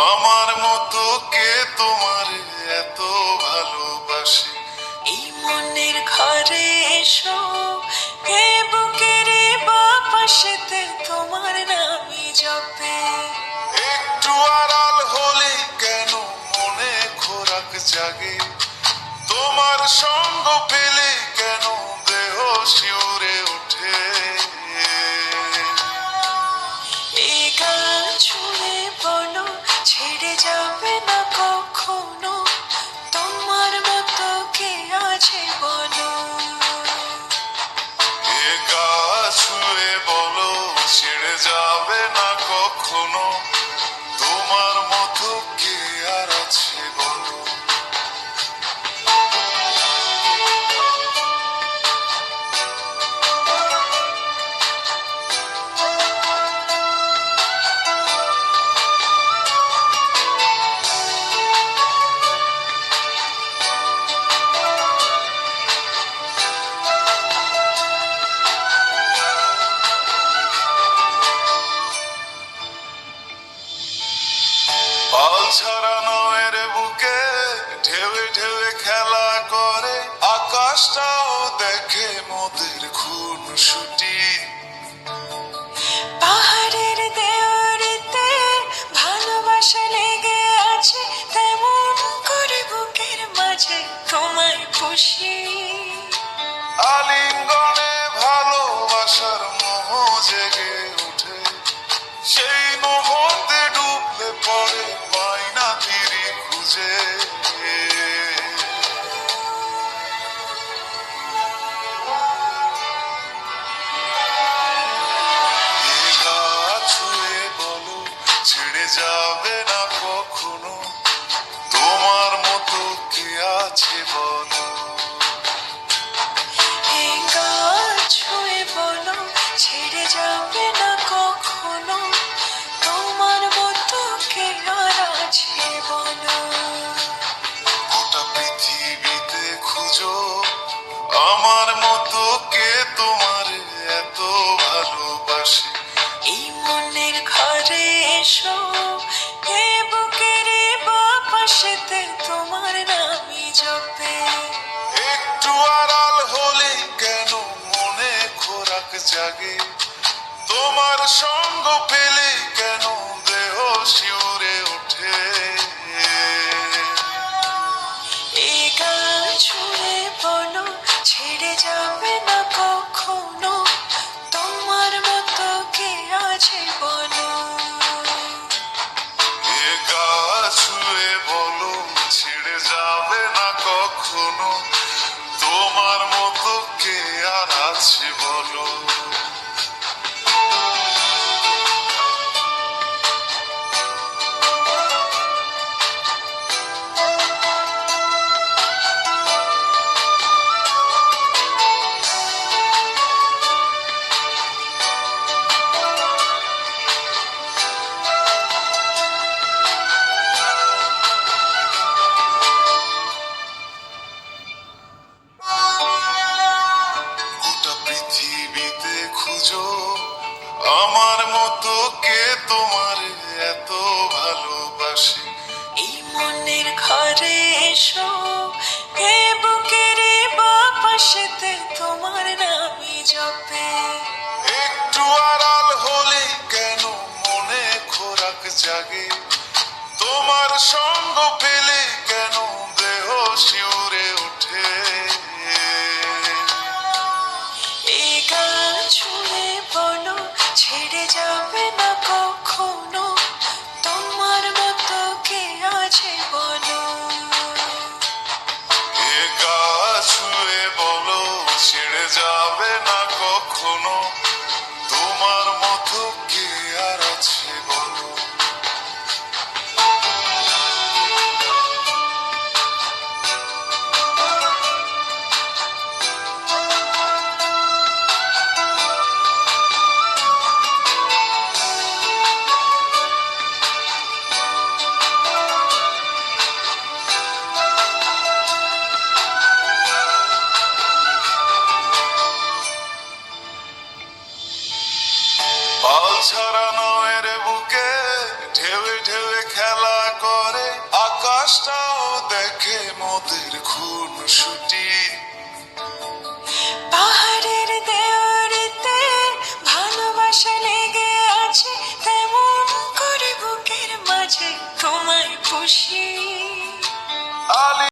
আমার মতো কে তোমার এত ভালোবাসে? এই মনের ঘরে এসো, এ বুকের বাপাশেতে তোমার নামই জপে। একটু আড়াল হলে কেন মনে খোরাক জাগে? তোমার সঙ্গ পেলে কেন দেহ শিউরে ওঠে? এই গান শুনে বলো, ছেড়ে যাবে না কখনো, তোমার মতো কে আছে বলো। এ গা ছুঁয়ে বলো, ছেড়ে যাবে না কখনো, তোমার মতো কে আর আছে বলো। পাল ছাড়া নয়ের বুকে ঢেউে ঢেউে খেলা করে, আকাশটাও দেখে মোদের খুন ছুটি। পাহাড়ের দেওয়ারিতে ভালোবাসা লেগে আছে, তেমন করে বুকের মাঝে তোমায় পুষি। আলিঙ্গনে ভালোবাসার মোহ জেগে ওঠে, সেই মোহতে ডুবলে পরে পাই না তীরে খুঁজে। এ গা ছুঁয়ে বলো, ছেড়ে যাবে না কখনো, তোমার মতো কে আছে বলো। এই গান ছুঁয়ে বলো, ছেড়ে যাবে না কখনো, তোমার মতো কে আর আছে বলো। গোটা পৃথিবীতে খুঁজো, আমার মতো কে তোমার এত ভালোবাসে? এই মনের ঘরে এসো, এ বুকের বাপাশেতে তোমার নামই জপে। একটু আড়াল হলে কেন মনে খোরাক জাগে? তোমার সঙ্গ পেলে কেন দেহ শিউরে ওঠে? এই গান ছুঁয়ে বলো, ছেড়ে যাবে না কখনো, তোমার মতো কে আছে বলো। এ গা ছুঁয়ে বলো, ছেড়ে যাবে না কখনো, তোমার মতো কে আর আছে বলো। গোটা পৃথিবীতে খুঁজো, আমার মতো কে তোমার এত ভালোবাসে? এই মনের ঘরে এসো, এ বুকের বাপাশেতে তোমার নামই জপে। একটু আড়াল হলে কেন মনে খোরাক জাগে? তোমার সঙ্গ পেলে কেন দেহ শিউরে ওঠে? এই গান ছুঁয়ে বলো, ছেড়ে যাবে না কখনো, তোমার মতো কে আছে বলো। এ গা ছুঁয়ে বলো, ছেড়ে যাবে না কখনো, তোমার মতো কে আর আছে বলো। পাল ছাড়া নয়ের বুকে ঢেউে ঢেউে খেলা করে আকাশটাও দেখে মোদের খুন ছুটি পাহাড়ের দেওয়ারিতে ভালোবাসা লেগে আছে, তেমন করে বুকের মাঝে তোমায় খুশি। আলি